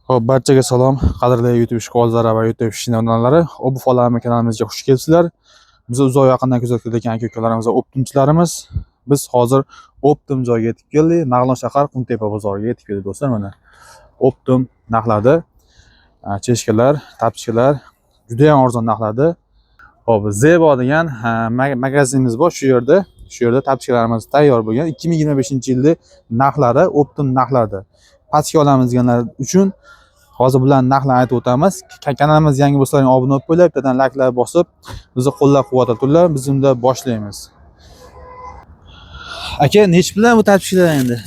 Xo'p, barchaga salom, qadrli YouTube ishqibozlari va YouTube ishchilarlari. Obuf olami kanalimizga xush kelibsizlar. Biz uzoq yaqindan kuzatib kelayotgan aka-ukalarimiz va optimchilarimiz. Biz hozir Optim joyiga yetib keldik. Mag'lon shahar Qumtepa bozoriga yetib keldik do'stlar. Mana Optim narxladi. Cheshkalar, tapchkalar juda ham arzon narxladi. Xo'p, Zebo degan magazinimiz bor shu yerda. Shu yerda tapchkalarimiz tayyor bo'lgan. 2025-yilda narxlari Optim narxladi. Paska olamiz deganlar uchun hozir bularning narxlarini aytib o'tamiz. Kanalimiz yangi bo'lsalaring obuna bo'lib qo'yinglar, bittadan layklar bosib, bizni qo'llab-quvvatlab turinglar. Biz unda boshlaymiz. Aka, nech bilan bu tapchkalar endi?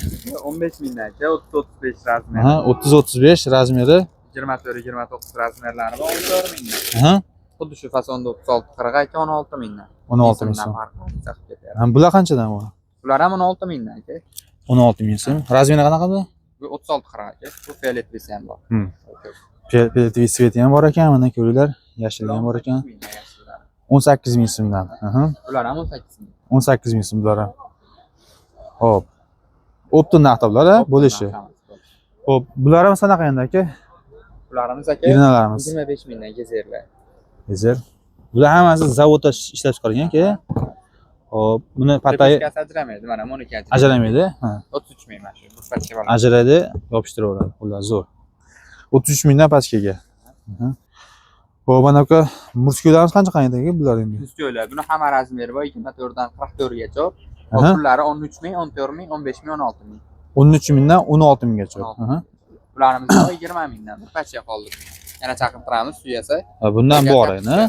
15 mingdan aka, 30-35 razmeri. Ha, 30-35 razmeri, 24-29 razmerlari bor 14 mingdan. ha, Xuddi shu fasonda 36-40 aka 16 mingdan. 16 ming so'm. Ha, bular qanchadan bu? Bular ham 16 mingdan aka. 16 ming so'm. Razmeri qanaqa bu? Bu 36-40 aka. Bu fioletvisi ham bor. Fioletviy sveti ham bor ekan, mana ko'ringlar, yashil ham bor ekan. 18 ming so'mdan. Aha. Bular ham 18 ming. 18 ming so'm bular ham. Xo'p. Optim narxlar bo'lishi. Xo'p, bular ham qanaqa endi aka? Bularimiz aka Irnalarimiz. 25 mingdan gezerlar. Gezer. Bular hammasi zavodda ishlab chiqarilgan aka. Xo'p, buni patayi ajramaydi. Mana buniki ajramaydi. Ha. 33 ming mana shu. Bu pachka bor. Ajraydi, yopishtiraveraveradi. Ular zo'r. 33 mingdan pastgaga. Xo'p, mana aka, murskularimiz qancha aka bular endi? Muskolar. Buni hamma razmeri bor 24 dan 44 gacha. Pullari 13 ming, 14 ming, 15 ming, 16 ming. 13 mingdan 16 minggacha. Aha. Bularimiz 20 mingdan bir pachka qoldi. Yana chaqirib turamiz, suyasa. Ha, bundan bor edi.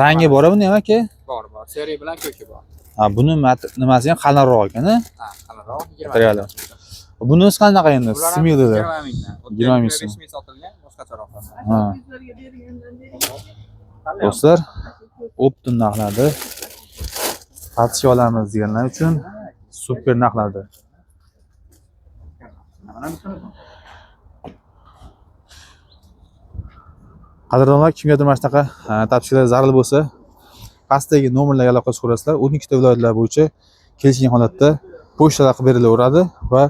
Rangi bor buni ham aka? Bor. Seriya bilan ko'ki bor. Ha, buni nimasi ham qalinroq ekan, a? Ha, qalinroq 20 materiali. Bunisi qanaqa endi? Similida. 20 mingdan. 20 ming so'm. 25 ming sotilgan, boshqacharoq. Ha. Do'stlar, Optim narxladi. Paska olamiz deganlar uchun super narxladi. Qadrdonlar, kimgadir mana shunaqa tapchkalar zarur bo'lsa, pastdagi nomerlarga aloqa qilib 12 ta viloyatlar bo'yicha kelishgan holatda pochtalar qilib berilaveradi va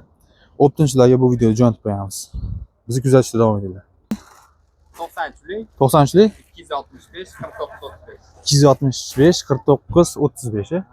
optimchilarga bu videoni jo'natib qo'yamiz. Bizni kuzatishda davom etinglar. 90'lik 90'lik 265 49 35. 265 49 35.